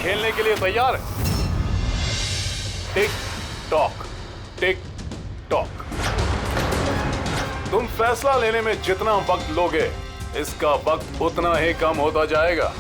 खेलने के लिए तैयार है? Tick tock, tick tock. तुम फैसला लेने में जितना वक्त लोगे, इसका वक्त उतना ही कम होता जाएगा।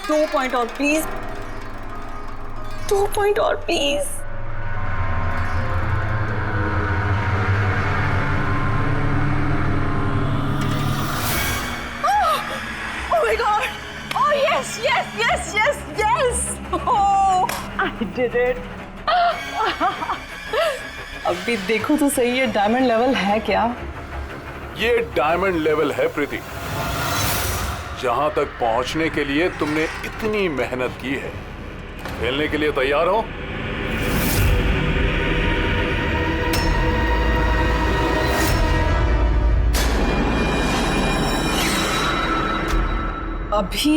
दो पॉइंट और प्लीज, 2 पॉइंट और please. Oh my God! Oh yes, yes, yes, yes, yes! Oh, I did it! अभी देखो तो सही, ये डायमंड लेवल है क्या? ये डायमंड लेवल है प्रीति। जहां तक पहुंचने के लिए तुमने इतनी मेहनत की है। खेलने के लिए तैयार हो? अभी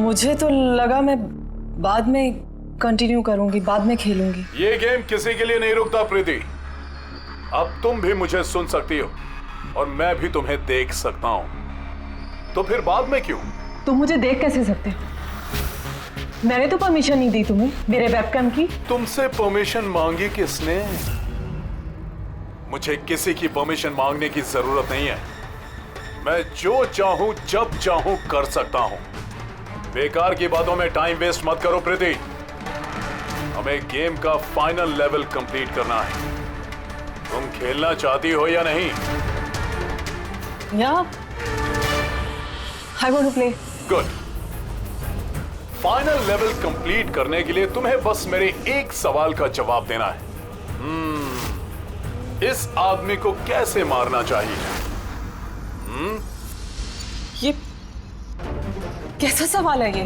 मुझे तो लगा मैं बाद में कंटिन्यू करूंगी, बाद में खेलूंगी। ये गेम किसी के लिए नहीं रुकता प्रीति। अब तुम भी मुझे सुन सकती हो और मैं भी तुम्हें देख सकता हूं। तो फिर बाद में क्यों? तुम मुझे देख कैसे सकते हो? मैंने तो परमिशन नहीं दी तुम्हें मेरे वेबकैम की। तुमसे परमिशन मांगी किसने? मुझे किसी की परमिशन मांगने की जरूरत नहीं है। मैं जो चाहूं जब चाहूं कर सकता हूं। बेकार की बातों में टाइम वेस्ट मत करो प्रीति। हमें गेम का फाइनल लेवल कंप्लीट करना है। तुम खेलना चाहती हो या नहीं? Yeah, I want to play. Good. Final level complete करने के लिए तुम्हें बस मेरे एक सवाल का जवाब देना है। इस आदमी को कैसे मारना चाहिए? ये कैसा सवाल है ये?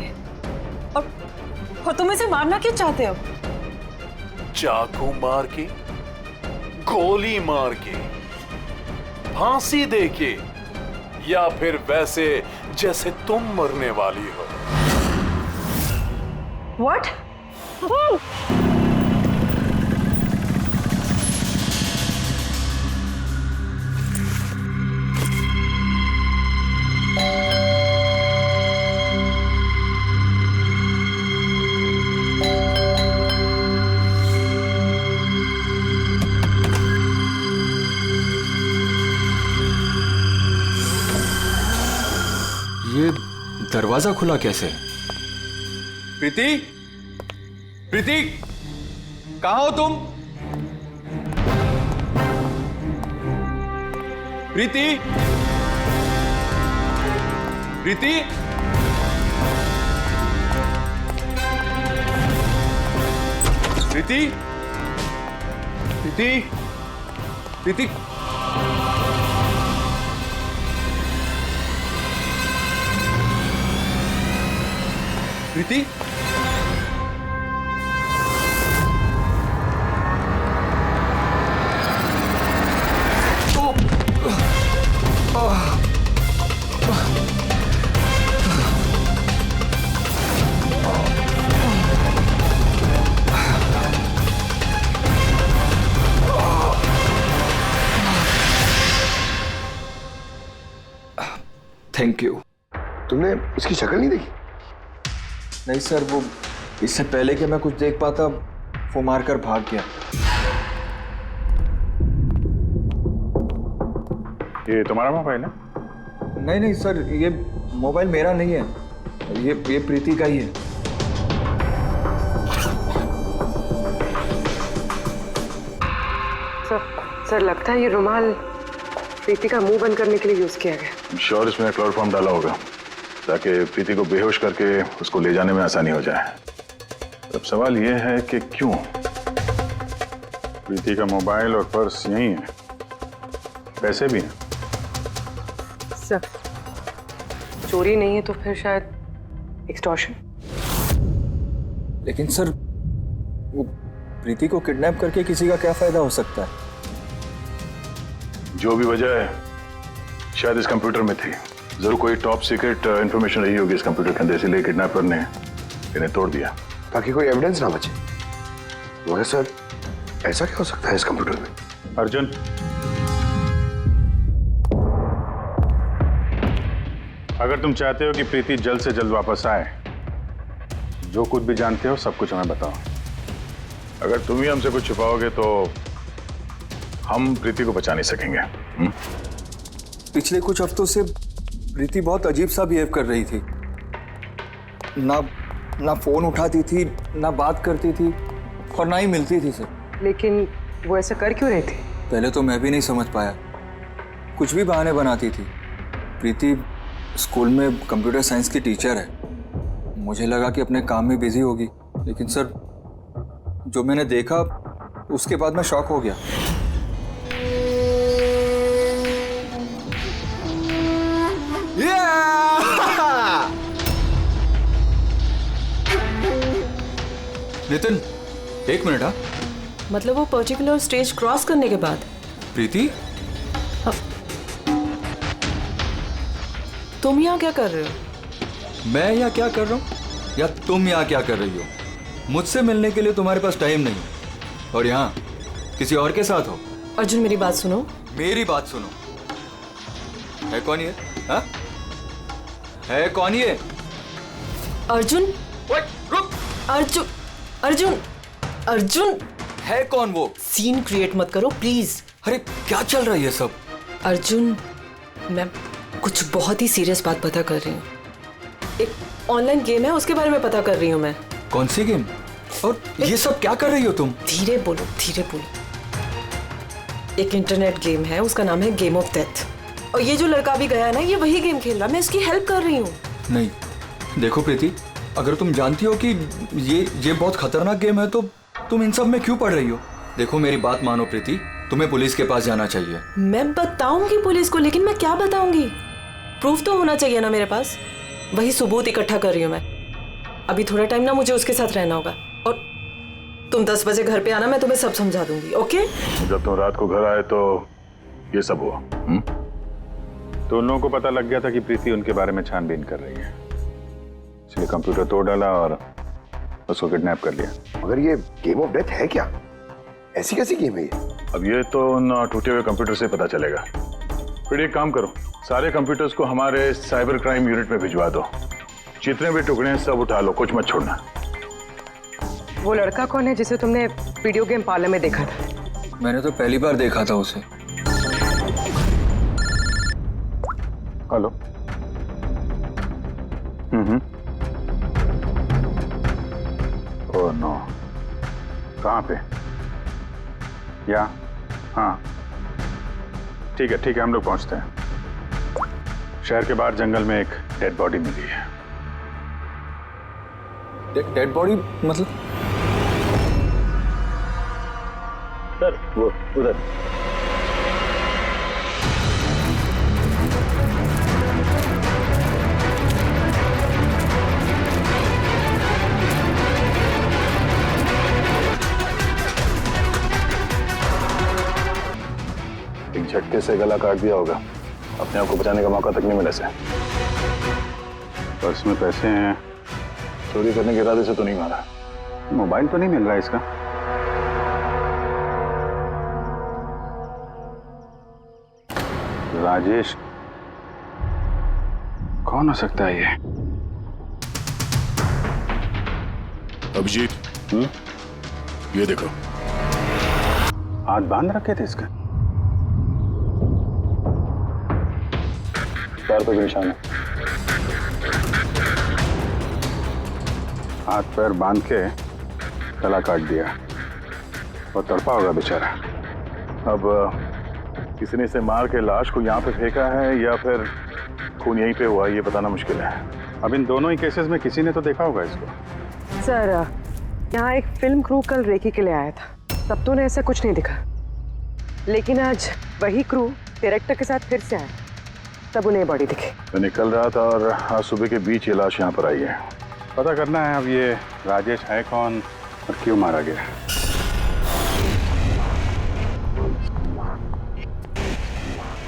और तुम इसे मारना क्यों चाहते हो? चाकू मार के, गोली मार के, फांसी दे के, या फिर वैसे जैसे तुम मरने वाली हो? What? ये दरवाजा खुला कैसे? प्रीति, प्रीति, कहाँ हो तुम? प्रीति, प्रीति, प्रीति, प्रीति, प्रीति, प्रीति, थैंक यू। तुमने इसकी शक्ल नहीं देखी? नहीं सर, वो इससे पहले कि मैं कुछ देख पाता वो मारकर भाग गया। ये तुम्हारा मोबाइल है? नहीं नहीं सर, ये मोबाइल मेरा नहीं है, ये प्रीति का ही है। सर लगता है ये रुमाल प्रीति का मुंह बंद करने के लिए यूज किया गया। श्योर इसमें क्लोरोफॉर्म डाला होगा ताकि प्रीति को बेहोश करके उसको ले जाने में आसानी हो जाए। अब सवाल यह है कि क्यों? प्रीति का मोबाइल और पर्स यहीं है, पैसे भी हैं। सर चोरी नहीं है तो फिर शायद एक्सटॉर्शन। लेकिन सर, वो प्रीति को किडनैप करके किसी का क्या फायदा हो सकता है? जो भी वजह है शायद इस कंप्यूटर में थी। जरूर कोई टॉप सीक्रेट इंफॉर्मेशन रही होगी इस कंप्यूटर के अंदर, इसीलिए किडनैपर ने इन्हें तोड़ दिया ताकि कोई एविडेंस ना बचे। मगर सर, ऐसा क्या हो सकता है इस कंप्यूटर में? अर्जुन, अगर तुम चाहते हो कि प्रीति जल्द से जल्द वापस आए, जो कुछ भी जानते हो सब कुछ हमें बताओ। अगर तुम ही हमसे कुछ छुपाओगे तो हम प्रीति को बचा नहीं सकेंगे। पिछले कुछ हफ्तों से प्रीति बहुत अजीब सा बिहेव कर रही थी। ना फोन उठाती थी, ना बात करती थी और ना ही मिलती थी सर। लेकिन वो ऐसा कर क्यों रही थी? पहले तो मैं भी नहीं समझ पाया, कुछ भी बहाने बनाती थी। प्रीति स्कूल में कंप्यूटर साइंस की टीचर है, मुझे लगा कि अपने काम में बिजी होगी, लेकिन सर जो मैंने देखा उसके बाद मैं शॉक हो गया। नितिन, एक मिनट। हाँ, मतलब वो पर्टिकुलर स्टेज क्रॉस करने के बाद प्रीति, तुम यहाँ क्या कर रहे हो? मैं यहाँ क्या कर रहा हूँ या तुम यहाँ क्या कर रही हो? मुझसे मिलने के लिए तुम्हारे पास टाइम नहीं और यहाँ किसी और के साथ हो। अर्जुन मेरी बात सुनो। मेरी बात सुनो। है कौन ये? हाँ? है कौन ये? अर्जुन, रुक। अर्जुन, अर्जुन, अर्जुन, है कौन वो? सीन क्रिएट मत करो प्लीज। अरे क्या चल रहा है ये सब? अर्जुन, मैं कुछ बहुत ही सीरियस बात पता कर रही हूँ। एक ऑनलाइन गेम है, उसके बारे में पता कर रही हूँ मैं। कौन सी गेम? और ये सब क्या कर रही हो तुम? धीरे बोलो, धीरे बोलो। एक इंटरनेट गेम है, उसका नाम है गेम ऑफ डेथ। और ये जो लड़का भी गया है ना, ये वही गेम खेल रहा है, मैं इसकी हेल्प कर रही हूँ। नहीं, देखो प्रीति, अगर तुम जानती हो कि ये बहुत खतरनाक गेम है तो तुम इन सब में क्यों पड़ रही हो? देखो मेरी बात मानो प्रीति, तुम्हें पुलिस के पास जाना चाहिए। मैं बताऊंगी पुलिस को, लेकिन मैं क्या बताऊंगी? प्रूफ तो होना चाहिए ना मेरे पास। वही सबूत इकट्ठा कर रही हूँ मैं। अभी थोड़ा टाइम ना मुझे उसके साथ रहना होगा, और तुम 10 बजे घर पे आना, मैं तुम्हें सब समझा दूंगी। ओके? जब तुम रात को घर आए तो ये सब हुआ। तो उन लोगों को पता लग गया था कि प्रीति उनके बारे में छानबीन कर रही है, इसलिए कंप्यूटर तोड़ डाला और उसको किडनैप कर लिया। मगर ये गेम ऑफ डेथ है क्या? ऐसी कैसी गेम है ये? अब ये तो उन टूटे हुए कंप्यूटर से पता चलेगा। फिर एक काम करो, सारे कंप्यूटर्स को हमारे साइबर क्राइम यूनिट में भिजवा दो। जितने भी टुकड़े हैं सब उठा लो, कुछ मत छोड़ना। वो लड़का कौन है जिसे तुमने वीडियो गेम पार्लर में देखा था? मैंने तो पहली बार देखा था उसे। हेलो। ओह नो, कहाँ पे? या हाँ ठीक है हम लोग पहुंचते हैं। शहर के बाहर जंगल में एक डेड बॉडी मिली है। डेड बॉडी मतलब? सर वो उधर। एक झटके से गला काट दिया होगा, अपने आप को बचाने का मौका तक नहीं मिला से। पर्स में पैसे हैं, चोरी करने के इरादे से तो नहीं मारा। मोबाइल तो नहीं मिल रहा इसका। राजेश कौन हो सकता है ये? अभिजीत, ये देखो। हाथ बांध रखे थे इसका। पैर पे भी निशान है। हाथ पैर बांध के गला काट दिया और तड़पा होगा बेचारा। अब किसी ने इसे मार के लाश को यहाँ पे फेंका है या फिर खून यहीं पे हुआ, ये बताना मुश्किल है। अब इन दोनों ही केसेस में किसी ने तो देखा होगा इसको। सर, यहाँ एक फिल्म क्रू कल रेकी के लिए आया था, तब तो उन्हें ऐसा कुछ नहीं दिखा। लेकिन आज वही क्रू डायरेक्टर के साथ फिर से आया, तब उन्हें बॉडी दिखी। मैं निकल रहा था और आज सुबह के बीच ये लाश यहाँ पर आई है। पता करना है अब ये राजेश है कौन और क्यों मारा गया।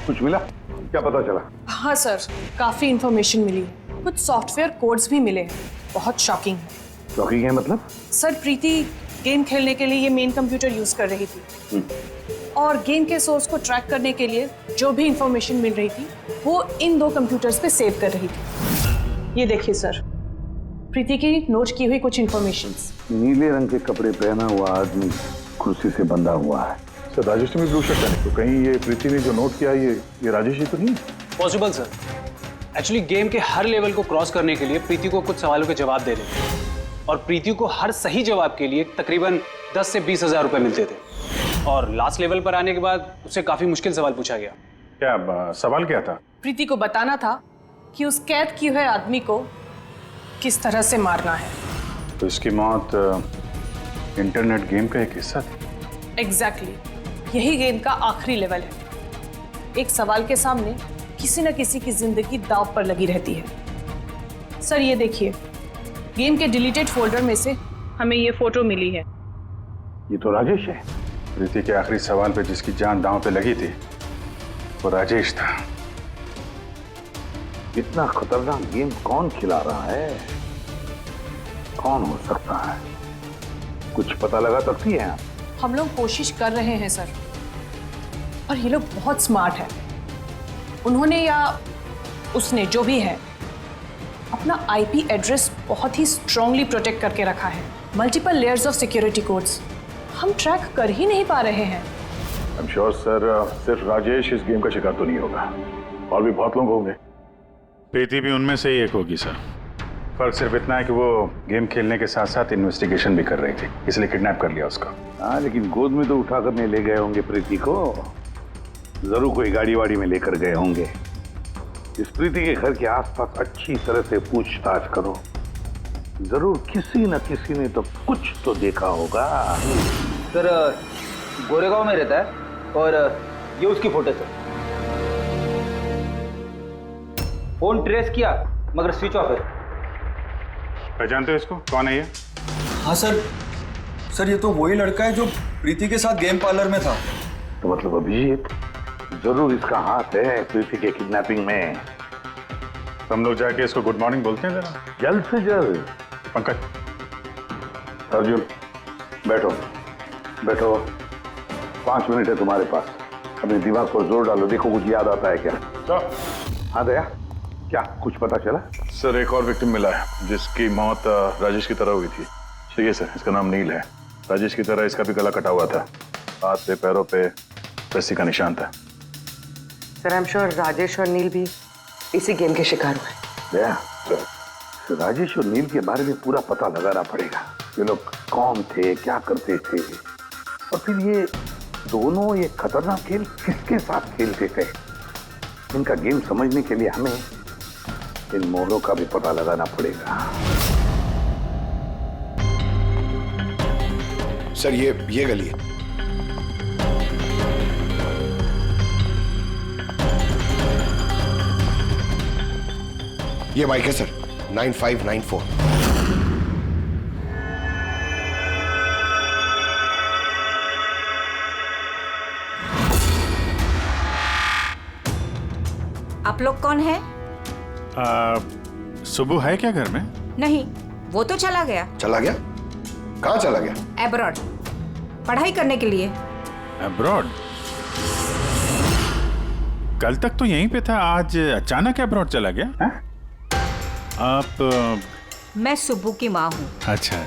कुछ मिला? क्या पता चला? हाँ सर, काफ़ी इंफॉर्मेशन मिली है। कुछ सॉफ्टवेयर कोड्स भी मिले हैं, बहुत शॉकिंग है। शॉकिंग है मतलब? सर, प्रीति गेम खेलने के लिए ये मेन कंप्यूटर यूज़ कर रही थी और गेम के सोर्स को ट्रैक करने के लिए जो भी इंफॉर्मेशन मिल रही थी वो इन 2 कंप्यूटर्स पे सेव कर रही थी। ये देखिए सर, प्रीति की नोट की हुई कुछ इंफॉर्मेशंस। नीले रंग के कपड़े पहना हुआ आदमी कुर्सी से बंधा हुआ है। सर, राजेश ने भी ब्लू शर्ट पहनी, तो कहीं ये प्रीति ने जो नोट किया ये राजेश ही तो नहीं? Possible sir. एक्चुअली गेम के हर लेवल को क्रॉस करने के लिए प्रीति को कुछ सवालों के जवाब दे रहे थे और प्रीति को हर सही जवाब के लिए तकरीबन 10 से 20 हज़ार रुपए मिलते थे और लास्ट लेवल पर आने के बाद उससे काफी मुश्किल सवाल पूछा गया। क्या सवाल क्या था? प्रीति को बताना था कि उस कैद किए हुए आदमी को किस तरह से मारना है। तो इसकी मौत इंटरनेट गेम का एक हिस्सा थी? एग्जैक्टली, यही गेम का आखिरी लेवल है। एक सवाल के सामने किसी न किसी की जिंदगी दांव पर लगी रहती है। सर, ये देखिए, गेम के डिलीटेड फोल्डर में से हमें ये फोटो मिली है। ये तो राजेश है। प्रीति के आखिरी सवाल पे जिसकी जान दांव पे लगी थी वो राजेश था। इतना खतरनाक गेम कौन खिला रहा है? कौन हो सकता है? कुछ पता लगा सकती है आप? हम लोग कोशिश कर रहे हैं सर, और ये लोग बहुत स्मार्ट है। उन्होंने या उसने जो भी है अपना आईपी एड्रेस बहुत ही स्ट्रांगली प्रोटेक्ट करके रखा है। Multiple layers of security codes हम ट्रैक कर ही नहीं पा रहे हैं। आई एम श्योर सर, सिर्फ राजेश इस गेम का शिकार तो नहीं होगा, और भी बहुत लोग होंगे। प्रीति भी उनमें से ही एक होगी सर। फर्क सिर्फ इतना है कि वो गेम खेलने के साथ साथ इन्वेस्टिगेशन भी कर रही थी, इसलिए किडनैप कर लिया उसका। हाँ, लेकिन गोद में तो उठा कर नहीं ले गए होंगे प्रीति को, जरूर कोई गाड़ी वाड़ी में लेकर गए होंगे। इस प्रीति के घर के आसपास अच्छी तरह से पूछताछ करो, जरूर किसी न किसी ने तो कुछ तो देखा होगा। सर, गोरेगांव में रहता है और ये उसकी फोटो सर। फोन ट्रेस किया मगर स्विच ऑफ है। पहचानते हो इसको? कौन है ये? हाँ सर, ये तो वही लड़का है जो प्रीति के साथ गेम पार्लर में था। तो मतलब अभिजीत, जरूर इसका हाथ है प्रीति के किडनैपिंग में। हम लोग जाके इसको गुड मॉर्निंग बोलते हैं जरा, जल्द से जल्द। पंकज। अर्जुन, बैठो बैठो, 5 मिनट है तुम्हारे पास। अपने दिमाग पर जोर डालो, देखो कुछ याद आता है क्या। हाँ दया, क्या कुछ पता चला? सर, एक और विक्टिम मिला है जिसकी मौत राजेश की तरह हुई थी। ठीक है सर, इसका नाम नील है। राजेश की तरह इसका भी गला कटा हुआ था, हाथ पे पैरों पे रस्सी का निशान था। Sir, I am sure Rajesh और नील भी इसी गेम के शिकार हुए। दया, सर, राजेश और नील के बारे में पूरा पता लगाना पड़ेगा। ये लोग कौन थे, क्या करते थे, और फिर ये दोनों ये खतरनाक खेल किसके साथ खेलते थे। इनका गेम समझने के लिए हमें इन मोहरों का भी पता लगाना पड़ेगा। सर, ये गली है। ये बाइक है सर, 9594। आप लोग कौन है? सुबह है क्या घर में? नहीं, वो तो चला गया। चला गया? कहाँ चला गया? एब्रॉड, पढ़ाई करने के लिए। एब्रॉड? कल तक तो यहीं पे था, आज अचानक एब्रॉड चला गया? है? आप? मैं सुब्बू की माँ हूँ। अच्छा।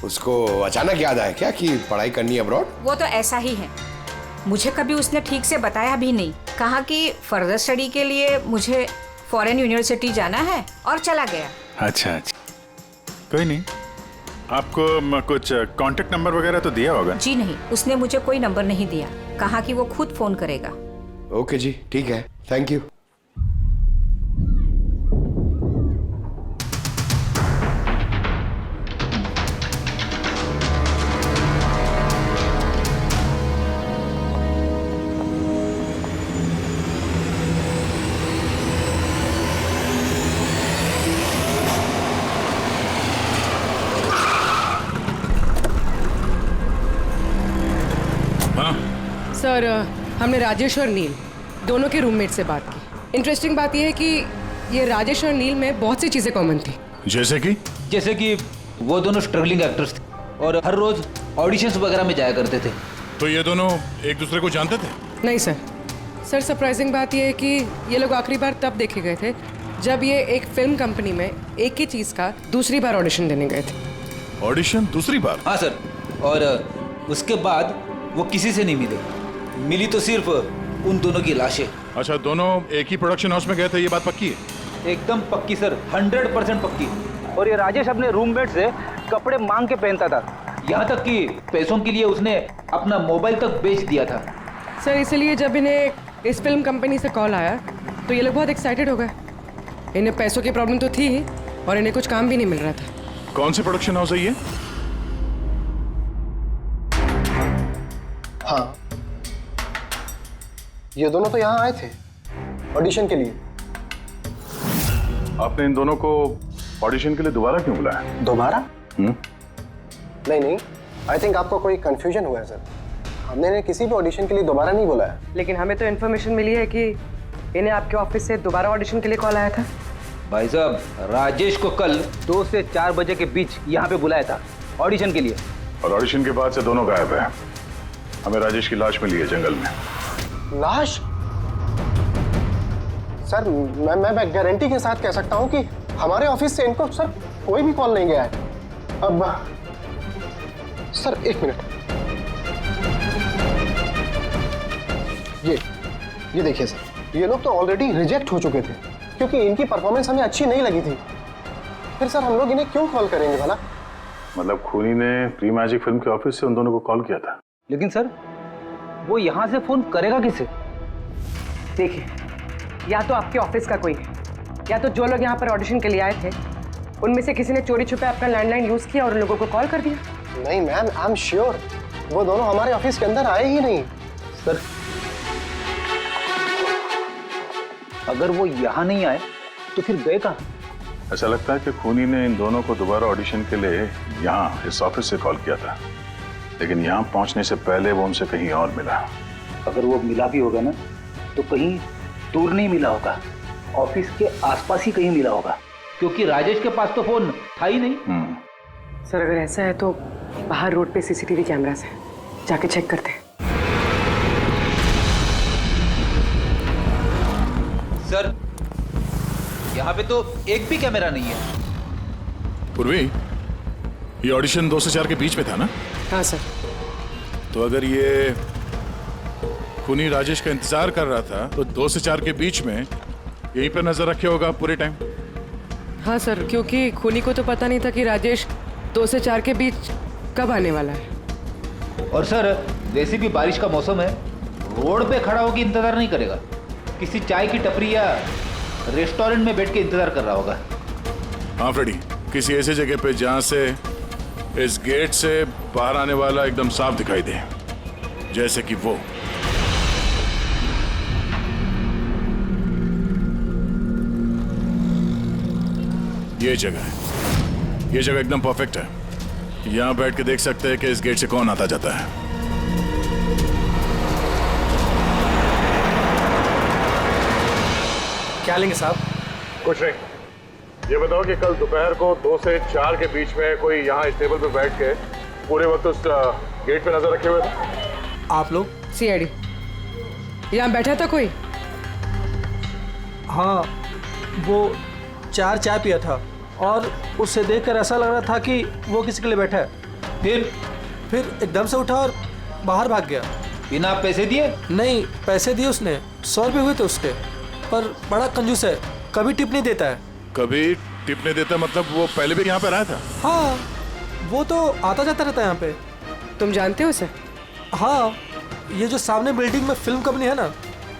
उसको अचानक याद आया क्या कि पढ़ाई करनी है अब्रॉड? वो तो ऐसा ही है, मुझे कभी उसने ठीक से बताया भी नहीं। कहा कि फर्दर स्टडी के लिए मुझे फॉरेन यूनिवर्सिटी जाना है और चला गया। अच्छा, कोई नहीं। आपको कुछ कांटेक्ट नंबर वगैरह तो दिया होगा? जी नहीं, उसने मुझे कोई नंबर नहीं दिया। कहा कि वो खुद फोन करेगा। ओके जी, ठीक है, थैंक यू। सर, हमने राजेश और नील दोनों के रूममेट से बात की। इंटरेस्टिंग बात यह है कि ये राजेश और नील में बहुत सी चीजें कॉमन थी। जैसे कि वो दोनों स्ट्रगलिंग एक्टर्स थे और हर रोज ऑडिशंस वगैरह में जाया करते थे। तो ये दोनों एक दूसरे को जानते थे? नहीं सर। सर सरप्राइजिंग बात यह है कि ये लोग आखिरी बार तब देखे गए थे जब ये एक फिल्म कंपनी में एक ही चीज का दूसरी बार ऑडिशन देने गए थे। ऑडिशन दूसरी बार? हाँ सर, और उसके बाद वो किसी से नहीं मिले। मिली तो सिर्फ उन दोनों की लाशें। अच्छा, दोनों एक ही प्रोडक्शन हाउस में गए थे, ये बात पक्की है? एकदम पक्की सर, 100% पक्की। और ये राजेश अपने रूममेट से कपड़े मांग के पहनता था, यहाँ तक कि पैसों के लिए उसने अपना मोबाइल तक बेच दिया था। सर इसलिए जब इन्हें इस फिल्म कंपनी से कॉल आया तो ये लोग बहुत एक्साइटेड हो गए। इन्हें पैसों की प्रॉब्लम तो थी ही और इन्हें कुछ काम भी नहीं मिल रहा था। कौन सी प्रोडक्शन हाउस है ये? हाँ, ये दोनों तो यहाँ आए थे ऑडिशन के लिए। आपने इन दोनों को ऑडिशन के लिए दोबारा क्यों बुलाया? दोबारा? नहीं नहीं, आई थिंक आपको कोई कंफ्यूजन हुआ है सर। हमने इन्हें किसी भी ऑडिशन के लिए दोबारा नहीं बुलाया। लेकिन हमें तो इन्फॉर्मेशन मिली है कि इन्हें आपके ऑफिस से दोबारा ऑडिशन के लिए कॉल आया था। भाई साहब, राजेश को कल 2 से 4 बजे के बीच यहाँ पे बुलाया था ऑडिशन के लिए। और ऑडिशन के बाद से दोनों गायब है। हमें राजेश की लाश मिली है जंगल में। लाश? सर मैं गारंटी के साथ कह सकता हूँ कि हमारे ऑफिस से इनको सर कोई भी कॉल नहीं गया है। अब सर 1 मिनट, ये देखिए सर, ये लोग तो ऑलरेडी रिजेक्ट हो चुके थे क्योंकि इनकी परफॉर्मेंस हमें अच्छी नहीं लगी थी। फिर सर हम लोग इन्हें क्यों कॉल करेंगे भला? मतलब खूनी ने प्री मैजिक फिल्म के ऑफिस से उन दोनों को कॉल किया था। लेकिन सर वो यहाँ से फोन करेगा किसे? देखिए, या तो आपके ऑफिस का कोई है, या तो जो लोग यहाँ पर ऑडिशन के लिए आए थे उनमें से किसी ने चोरी छुपे आपका लैंडलाइन यूज किया और उन लोगों को कॉल कर दिया। नहीं मैम, आई एम श्योर वो दोनों हमारे ऑफिस के अंदर आए ही नहीं। सर अगर वो यहाँ नहीं आए तो फिर गए कहाँ? ऐसा लगता है कि खूनी ने इन दोनों को दोबारा ऑडिशन के लिए यहाँ इस ऑफिस से कॉल किया था, लेकिन यहाँ पहुँचने से पहले वो उनसे कहीं और मिला। अगर वो मिला भी होगा ना तो कहीं दूर नहीं मिला होगा, ऑफिस के आसपास ही कहीं मिला होगा, क्योंकि राजेश के पास तो फोन था ही नहीं। सर अगर ऐसा है तो बाहर रोड पे सीसीटीवी कैमरास है, जाके चेक करते हैं। सर यहाँ पे तो एक भी कैमरा नहीं है। पूर्वी, ये ऑडिशन 2 से 4 के बीच में था ना? हाँ सर। तो अगर ये खूनी राजेश का इंतजार कर रहा था तो 2 से 4 के बीच में यहीं पर नजर रखे होगा पूरे टाइम। हाँ सर, क्योंकि खूनी को तो पता नहीं था कि राजेश 2 से 4 के बीच कब आने वाला है। और सर वैसे भी बारिश का मौसम है, रोड पे खड़ा होकर इंतजार नहीं करेगा, किसी चाय की टपरी या रेस्टोरेंट में बैठ के इंतजार कर रहा होगा। हाँ फ्रेडी, किसी ऐसे जगह पे जहां से इस गेट से बाहर आने वाला एकदम साफ दिखाई दे, जैसे कि वो। ये जगह है, ये जगह एकदम परफेक्ट है। यहां बैठ के देख सकते हैं कि इस गेट से कौन आता जाता है। क्या लेंगे साहब? कुछ नहीं, ये बताओ कि कल दोपहर को 2 से 4 के बीच में कोई यहाँ इस टेबल पे बैठ के पूरे वक्त उस गेट पे नजर रखे हुए थे? आप लोग? सीआईडी यहाँ बैठा था कोई? हाँ, वो 4 चाय पिया था और उससे देखकर ऐसा लग रहा था कि वो किसी के लिए बैठा है। फिर एकदम से उठा और बाहर भाग गया। बिना पैसे दिए? नहीं, पैसे दिए उसने, 100 रुपये हुए थे उसके, पर बड़ा कंजूस है, कभी टिप नहीं देता है। कभी टिप नहीं देता मतलब वो पहले भी यहाँ पे रहा था? हाँ, वो तो आता जाता रहता है यहाँ पे। तुम जानते हो उसे? हाँ, ये जो सामने बिल्डिंग में फिल्म कंपनी है ना,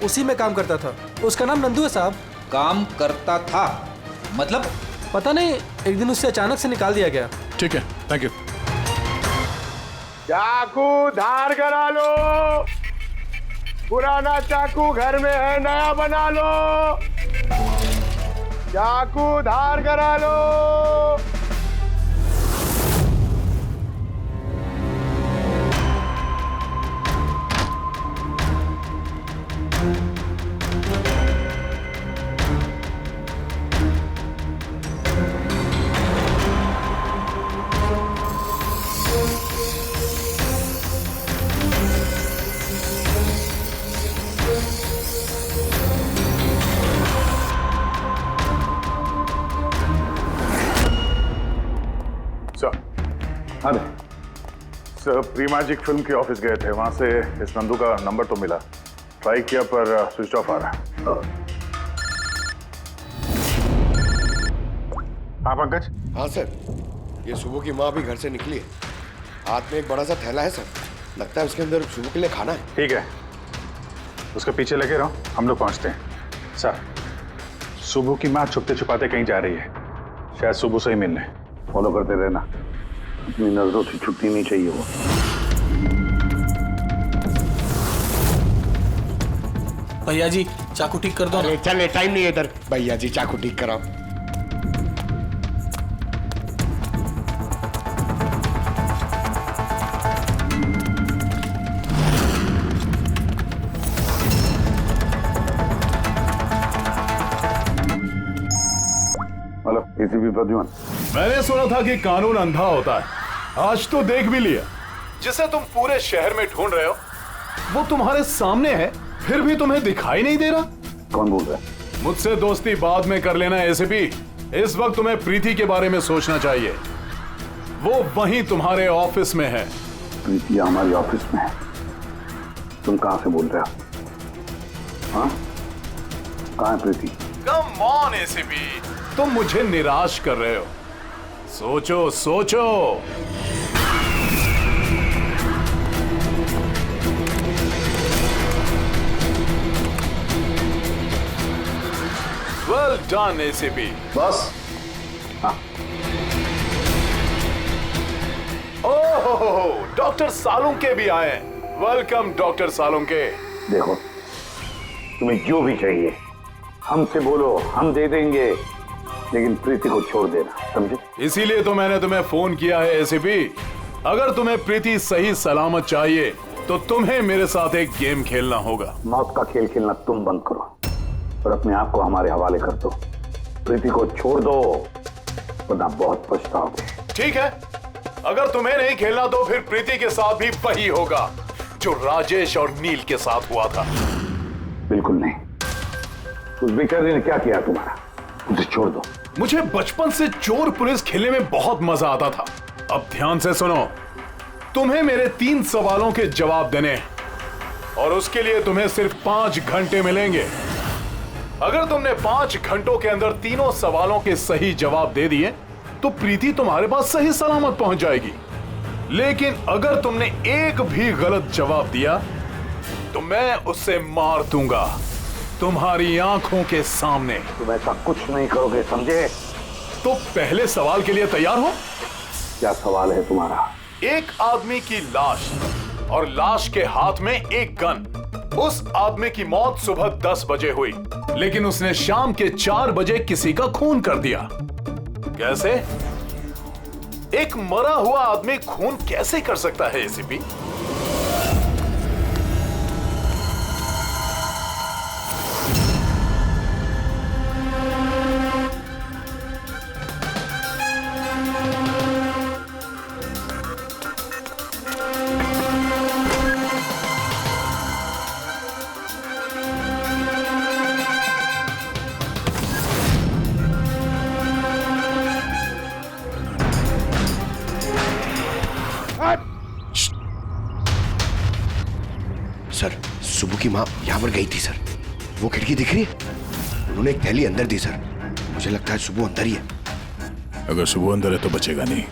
उसी में काम करता था। उसका नाम नंदू है साहब। काम करता था मतलब? पता नहीं, एक दिन उससे अचानक से निकाल दिया गया। ठीक है, थैंक यू। चाकू धार करा लो, पुराना चाकू घर में है, नया बना लो। चाकू धार करा लो। प्री मैजिक फिल्म के ऑफिस गए थे, वहां से इस नंदू का नंबर तो मिला, ट्राई किया पर स्विच ऑफ आ रहा है। हाँ पंकज। हाँ सर, ये सुबह की माँ भी घर से निकली है, हाथ में एक बड़ा सा थैला है सर, लगता है उसके अंदर सुबह के लिए खाना है। ठीक है, उसके पीछे लगे रहो, हम लोग पहुंचते हैं। सर, सुबह की माँ छुपते छुपाते कहीं जा रही है, शायद सुबह से ही मिलने। फॉलो करते रहना, अपनी नजरों से छुट्टी नहीं चाहिए वो। भैया जी चाकू ठीक कर दो। अरे चल, टाइम नहीं है इधर। भैया जी चाकू ठीक कराओ। एसीपी प्रद्युमन, मैंने सुना था कि कानून अंधा होता है, आज तो देख भी लिया। जिसे तुम पूरे शहर में ढूंढ रहे हो वो तुम्हारे सामने है, फिर भी तुम्हें दिखाई नहीं दे रहा। कौन बोल रहा है? मुझसे दोस्ती बाद में कर लेना एसीपी, इस वक्त तुम्हें प्रीति के बारे में सोचना चाहिए। वो वहीं तुम्हारे ऑफिस में है। प्रीति हमारी ऑफिस में है? तुम कहां से बोल रहे हो? हाँ, कहां है प्रीति? कम ऑन एसीपी, तुम मुझे निराश कर रहे हो। सोचो सोचो। Well done ACP. बस। हाँ। ओहो, डॉक्टर सालुंके भी आए। Welcome doctor Salunke. देखो, तुम्हें जो भी चाहिए हमसे बोलो, हम दे देंगे, लेकिन प्रीति को छोड़ देना, समझे? इसीलिए तो मैंने तुम्हें फोन किया है एसीपी। अगर तुम्हें प्रीति सही सलामत चाहिए तो तुम्हें मेरे साथ एक गेम खेलना होगा। मौत का खेल खेलना तुम बंद करो और अपने आप को हमारे हवाले कर दो। प्रीति को छोड़ दो, वरना बहुत पछताओगे। ठीक है, अगर तुम्हें नहीं खेलना तो फिर प्रीति के साथ भी वही होगा जो राजेश और नील के साथ हुआ था। बिल्कुल नहीं। उस बेचारे ने क्या किया तुम्हारा? उसे छोड़ दो। मुझे बचपन से चोर पुलिस खेलने में बहुत मजा आता था। अब ध्यान से सुनो, तुम्हें मेरे 3 सवालों के जवाब देने हैं और उसके लिए तुम्हें सिर्फ 5 घंटे मिलेंगे। अगर तुमने 5 घंटों के अंदर तीनों सवालों के सही जवाब दे दिए तो प्रीति तुम्हारे पास सही सलामत पहुंच जाएगी। लेकिन अगर तुमने एक भी गलत जवाब दिया तो मैं उससे मार दूंगा तुम्हारी आंखों के सामने। तुम ऐसा कुछ नहीं करोगे, समझे? तो पहले सवाल के लिए तैयार हो? क्या सवाल है तुम्हारा? एक आदमी की लाश और लाश के हाथ में एक गन। उस आदमी की मौत सुबह 10 बजे हुई, लेकिन उसने शाम के 4 बजे किसी का खून कर दिया। कैसे? एक मरा हुआ आदमी खून कैसे कर सकता है एसीपी? सर, सुबह की माँ यहाँ पर गई थी सर, वो खिड़की दिख रही है, उन्होंने एक थैली अंदर दी सर, मुझे लगता है सुबह अंदर ही है। अगर सुबह अंदर है तो बचेगा नहीं।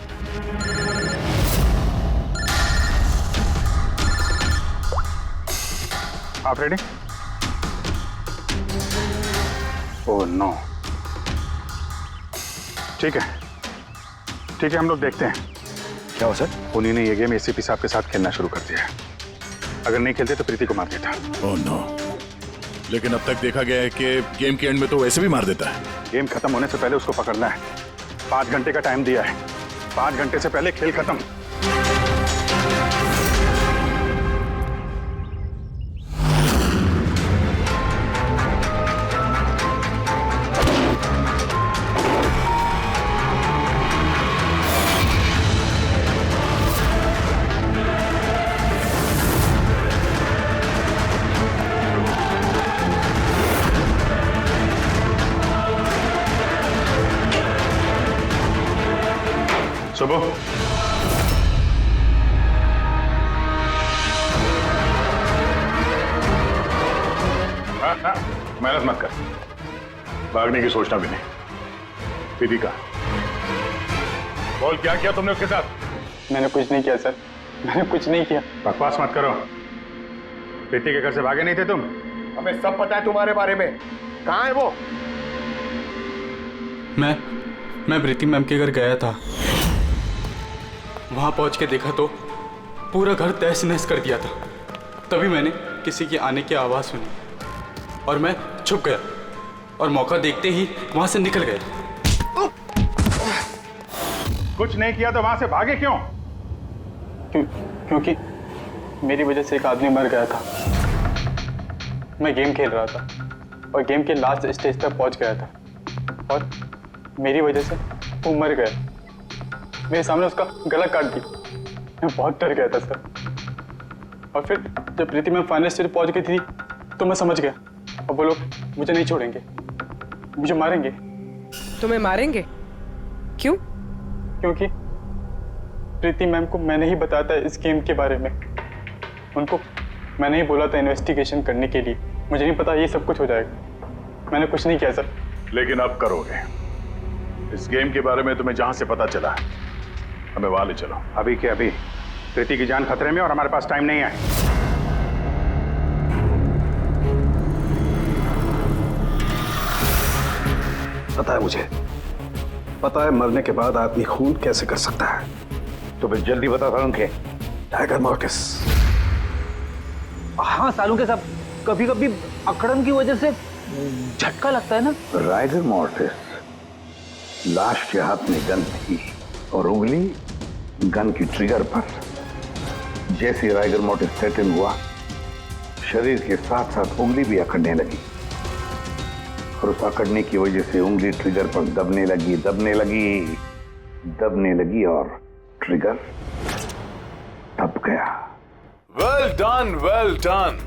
आप रेडी? Oh no. ठीक है, ठीक है, हम लोग देखते हैं। क्या हो सर? उन्हीं ने ये गेम एसीपी साहब के साथ खेलना शुरू कर दिया है। अगर नहीं खेलते तो प्रीति को मार देता। Oh no. लेकिन अब तक देखा गया है कि गेम के एंड में तो वैसे भी मार देता है। गेम खत्म होने से पहले उसको पकड़ना है। 5 घंटे का टाइम दिया है, 5 घंटे से पहले खेल खत्म। सुबह मेहनत मत कर, भागने की सोचना भी नहीं। प्रीति का बोल, क्या किया तुमने उसके साथ? मैंने कुछ नहीं किया सर, मैंने कुछ नहीं किया। बकवास मत करो। प्रीति के घर से भागे नहीं थे तुम? हमें सब पता है तुम्हारे बारे में। कहाँ है वो? मैं प्रीति मैम के घर गया था। वहां पहुंच के देखा तो पूरा घर तहस नहस कर दिया था। तभी मैंने किसी के आने की आवाज़ सुनी और मैं छुप गया और मौका देखते ही वहां से निकल गया। कुछ नहीं किया तो वहां से भागे क्यों? क्योंकि मेरी वजह से एक आदमी मर गया था। मैं गेम खेल रहा था और गेम के लास्ट स्टेज तक पहुंच गया था और मेरी वजह से वो मर गया। मेरे सामने उसका गला काट दी। मैं बहुत डर गया था सर। और फिर जब प्रीति में फाइनल स्टेज पहुंच गई थी तो मैं समझ गया और वो लोग मुझे नहीं छोड़ेंगे, मुझे मारेंगे। तुम्हें मारेंगे? क्यों? क्योंकि प्रीति मैम को मैंने ही बताया था इस गेम के बारे में। उनको मैंने ही बोला था इन्वेस्टिगेशन करने के लिए। मुझे नहीं पता ये सब कुछ हो जाएगा। मैंने कुछ नहीं किया सर। लेकिन अब करोगे। इस गेम के बारे में तुम्हें जहां से पता चला हमें वहां ले चलो। अभी के अभी। प्रीति की जान खतरे में और हमारे पास टाइम नहीं है। पता है मुझे, पता है मरने के बाद आदमी खून कैसे कर सकता है। तो फिर जल्दी बता था उनके। Tiger mortis. हाँ सालों के साथ कभी कभी अकड़न की वजह से झटका लगता है ना। टाइगर मॉर्टिस लाश के हाथ में गन थी और उंगली गन की ट्रिगर पर। जैसे टाइगर मॉर्टिस सेटल हुआ, शरीर के साथ साथ उंगली भी अकड़ने लगी और उस अकड़ने की वजह से उंगली ट्रिगर पर दबने लगी और ट्रिगर दब गया। Well done, well done.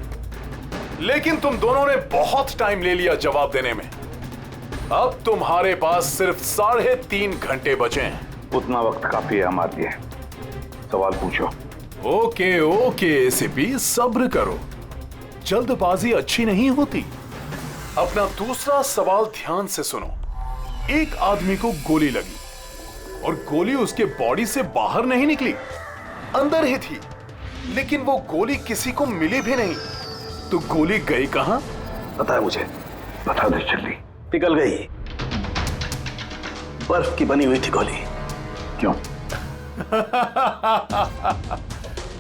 लेकिन तुम दोनों ने बहुत टाइम ले लिया जवाब देने में। अब तुम्हारे पास सिर्फ 3.5 घंटे बचे हैं। उतना वक्त काफी है हमारे लिए। सवाल पूछो। ओके ओके एसीपी, सब्र करो, जल्दबाजी अच्छी नहीं होती। अपना दूसरा सवाल ध्यान से सुनो। एक आदमी को गोली लगी और गोली उसके बॉडी से बाहर नहीं निकली, अंदर ही थी। लेकिन वो गोली किसी को मिली भी नहीं। तो गोली गई कहां? पता है मुझे, बता दे जल्दी। पिघल गई। बर्फ की बनी हुई थी गोली। क्यों?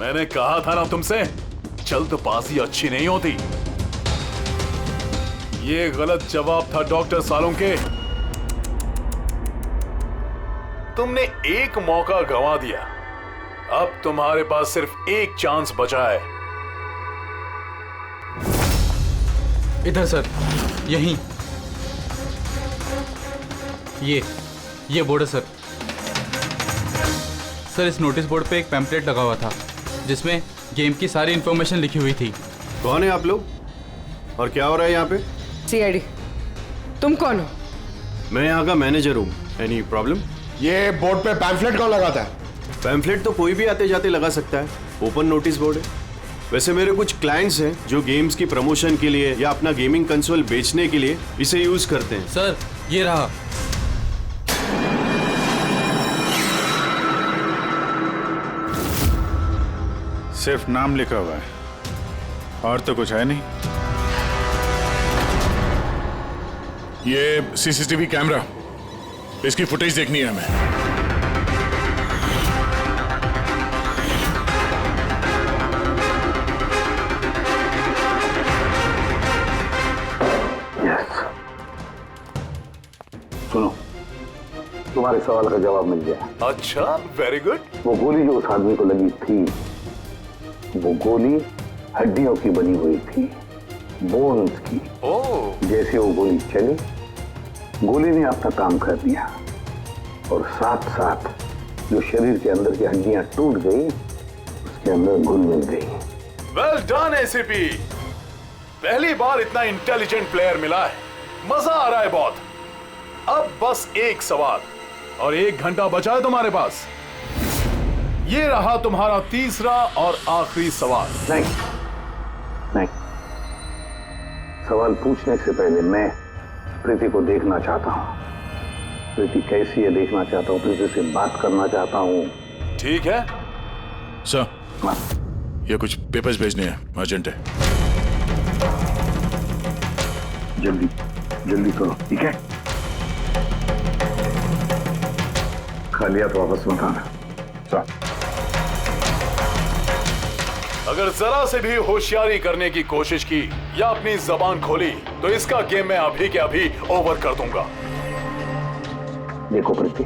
मैंने कहा था ना तुमसे, जल्दबाजी अच्छी नहीं होती। ये गलत जवाब था डॉक्टर सालुंके। तुमने एक मौका गंवा दिया। अब तुम्हारे पास सिर्फ एक चांस बचा है। इधर सर, यहीं। ये बोर्ड है सर। सर इस नोटिस बोर्ड पे एक पैम्पलेट लगा हुआ था जिसमें गेम की सारी इंफॉर्मेशन लिखी हुई थी। कौन है आप लोग और क्या हो रहा है यहाँ पे? सीआईडी। तुम कौन हो? मैं यहाँ का मैनेजर हूँ। Any problem? ये बोर्ड पे पैम्फलेट कौन लगाता है? पैम्फलेट तो कोई भी आते जाते लगा सकता है। ओपन नोटिस बोर्ड है। वैसे मेरे कुछ क्लाइंट्स हैं जो गेम्स की प्रमोशन के लिए या अपना गेमिंग कंसोल बेचने के लिए इसे यूज करते हैं। सर ये रहा। सिर्फ नाम लिखा हुआ है और तो कुछ है नहीं। ये सीसीटीवी कैमरा, इसकी फुटेज देखनी है हमें। सुनो, तुम्हारे सवाल का जवाब मिल गया। अच्छा, वेरी गुड। वो गोली जो उस आदमी को लगी थी, वो गोली हड्डियों की बनी हुई थी, बोन्स की। जैसे वो गोली चली, गोली ने अपना काम कर दिया और साथ साथ जो शरीर के अंदर की हड्डियां टूट गई, उसके अंदर घुल मिल गई। वेल डन एसीपी, पहली बार इतना इंटेलिजेंट प्लेयर मिला है। मजा आ रहा है बहुत। अब बस एक सवाल और 1 घंटा बचा है तुम्हारे पास। ये रहा तुम्हारा तीसरा और आखिरी सवाल। नहीं, सवाल पूछने से पहले मैं प्रीति को देखना चाहता हूँ। प्रीति कैसी है देखना चाहता हूँ, प्रीति से बात करना चाहता हूँ। ठीक है सर, ये कुछ पेपर्स भेजने हैं, अर्जेंट है। जल्दी जल्दी करो, ठीक है? खाली हाथ वापस मत आना। सर, अगर जरा से भी होशियारी करने की कोशिश की या अपनी जबान खोली तो इसका गेम मैं अभी के अभी ओवर कर दूंगा। देखो प्रीति,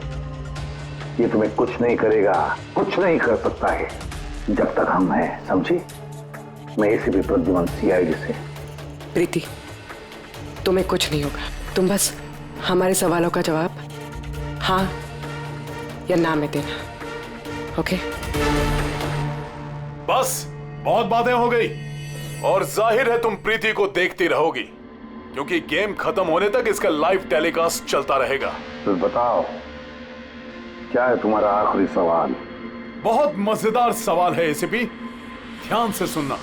ये तुम्हें कुछ नहीं करेगा, कुछ नहीं कर सकता है जब तक हम हैं, समझी? मैं एसीपी प्रद्युमन सीआईडी से। प्रीति, तुम्हें कुछ नहीं होगा। तुम बस हमारे सवालों का जवाब हाँ या ना में देना, ओके? बस बहुत बातें हो गई और जाहिर है तुम प्रीति को देखती रहोगी क्योंकि गेम खत्म होने तक इसका लाइव टेलीकास्ट चलता रहेगा। तो बताओ, क्या है तुम्हारा आखिरी सवाल? बहुत मजेदार सवाल है एसीपी, ध्यान से सुनना।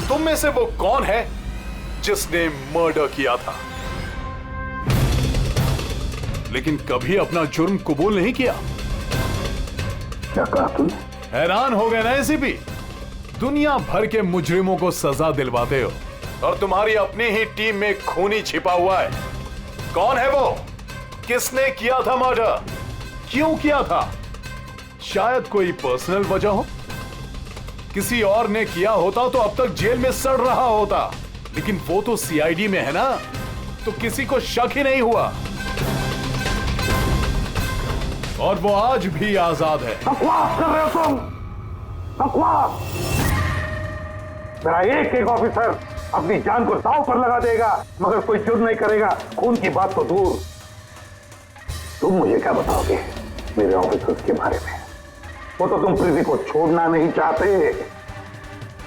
तुम में से वो कौन है जिसने मर्डर किया था लेकिन कभी अपना जुर्म कबूल नहीं किया? क्या कहा तुमने? हैरान हो गए ना एसीपी? दुनिया भर के मुजरिमों को सजा दिलवाते हो और तुम्हारी अपनी ही टीम में खूनी छिपा हुआ है। कौन है वो? किसने किया था मर्डर? क्यों किया था? शायद कोई पर्सनल वजह हो। किसी और ने किया होता तो अब तक जेल में सड़ रहा होता, लेकिन वो तो सीआईडी में है ना, तो किसी को शक ही नहीं हुआ और वो आज भी आजाद है। बकवास कर रहे हो तुम, बकवास! मेरा एक एक ऑफिसर अपनी जान को दांव पर लगा देगा मगर कोई जुर्म नहीं करेगा। खून की बात तो दूर, तुम मुझे क्या बताओगे मेरे ऑफिसर्स के बारे में? वो तो तुम प्रीति को छोड़ना नहीं चाहते,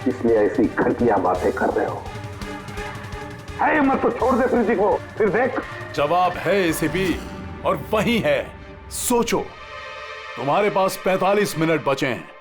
इसलिए ऐसी घटिया बातें कर रहे हो। है मत तो छोड़ दे प्रीति को, फिर देख। जवाब है एसीपी और वही है। सोचो, तुम्हारे पास 45 मिनट बचे हैं।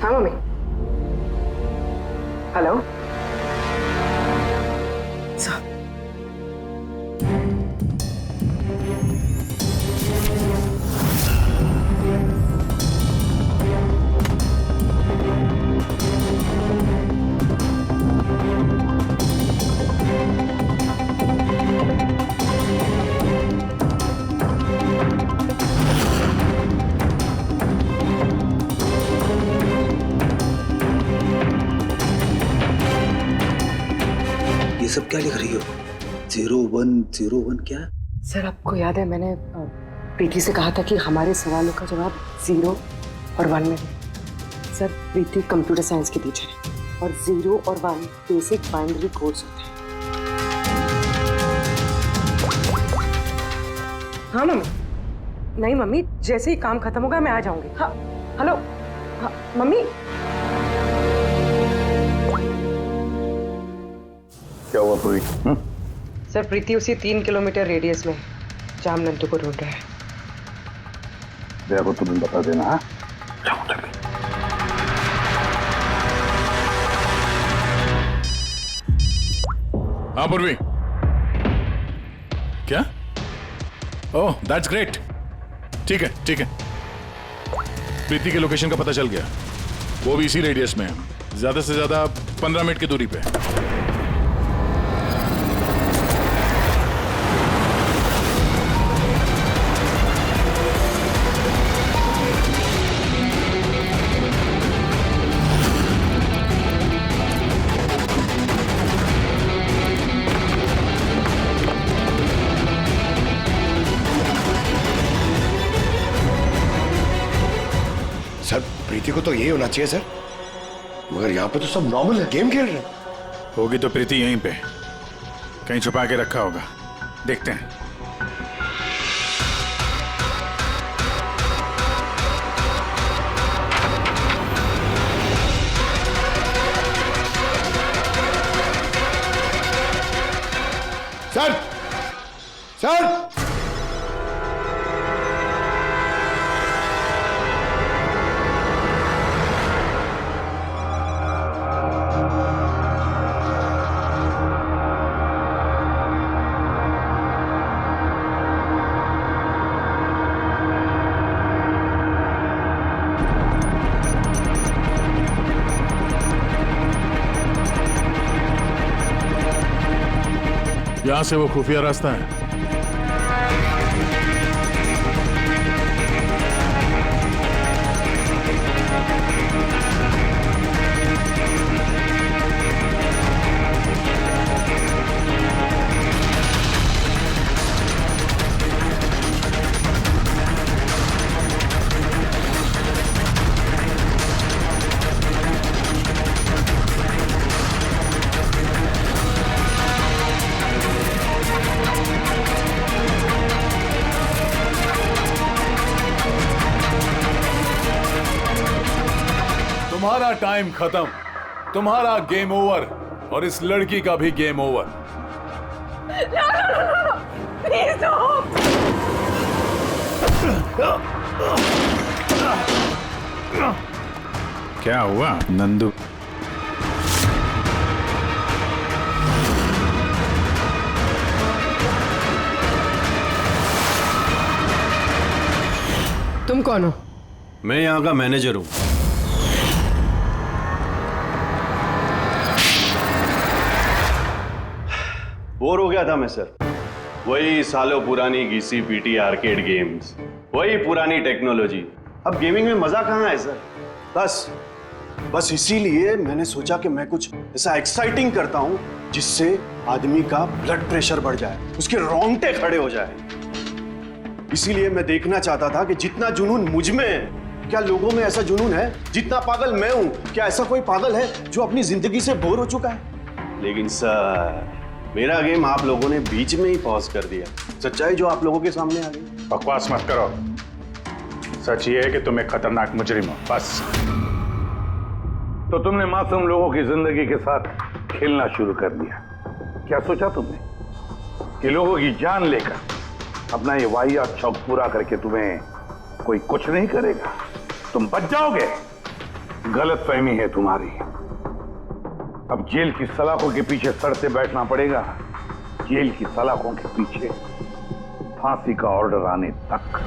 हाँ मम्मी। हेलो सर, ये सब क्या लिख रही हो? 0101 क्या? सर आपको याद है मैंने प्रीति से कहा था कि हमारे सवालों का जवाब 0 और 1 में दें। सर प्रीति कंप्यूटर साइंस की टीचर है और 0 और 1 बेसिक बाइनरी कोड्स होते हैं। हाँ मम्मी। नहीं मम्मी, जैसे ही काम खत्म होगा मैं आ जाऊंगी। हाँ हेलो। हाँ मम्मी। क्या हुआ पूरी? सर प्रीति उसी 3 किलोमीटर रेडियस में जाम नंदू को ढूंढ रहा है। जया को तुम्हें बता देना। हाँ जाओ जल्दी। हाँ पूर्वी, क्या? Oh that's great. ठीक है ठीक है, प्रीति के लोकेशन का पता चल गया। वो भी इसी रेडियस में है, ज्यादा से ज्यादा 15 मिनट की दूरी पे। सर प्रीति को तो यही होना चाहिए सर, मगर यहाँ पे तो सब नॉर्मल है, गेम खेल रहे हैं। होगी तो प्रीति यहीं पे कहीं छुपा के रखा होगा। देखते हैं। सर सर यहां से वो खुफिया रास्ता है। तुम्हारा टाइम खत्म, तुम्हारा गेम ओवर और इस लड़की का भी गेम ओवर। प्लीज क्या हुआ नंदू? तुम कौन हो? मैं यहाँ का मैनेजर हूँ। बोर हो गया था मैं सर। वही सालों पुरानी घिसी पीटी आर्केड गेम्स, वही पुरानी टेक्नोलॉजी। अब गेमिंग में मजा कहाँ है सर? बस इसीलिए मैंने सोचा कि मैं कुछ ऐसा एक्साइटिंग करता हूँ जिससे आदमी का ब्लड प्रेशर बढ़ जाए, उसके रोंगटे खड़े हो जाए। इसीलिए मैं देखना चाहता था कि जितना जुनून मुझ में है, क्या लोगों में ऐसा जुनून है? जितना पागल मैं हूं, क्या ऐसा कोई पागल है जो अपनी जिंदगी से बोर हो चुका है? लेकिन सर, मेरा गेम आप लोगों ने बीच में ही पॉज कर दिया। सच्चाई जो आप लोगों के सामने आ गई। बकवास मत करो। सच ये है कि तुम एक खतरनाक मुजरिम हो, बस। तो तुमने मासूम लोगों की जिंदगी के साथ खेलना शुरू कर दिया। क्या सोचा तुमने कि लोगों की जान लेकर अपना ये वाहियात शौक पूरा करके तुम्हें कोई कुछ नहीं करेगा? तुम बच जाओगे। गलत फहमी है तुम्हारी। अब जेल की सलाखों के पीछे सड़ते बैठना पड़ेगा, जेल की सलाखों के पीछे फांसी का ऑर्डर आने तक।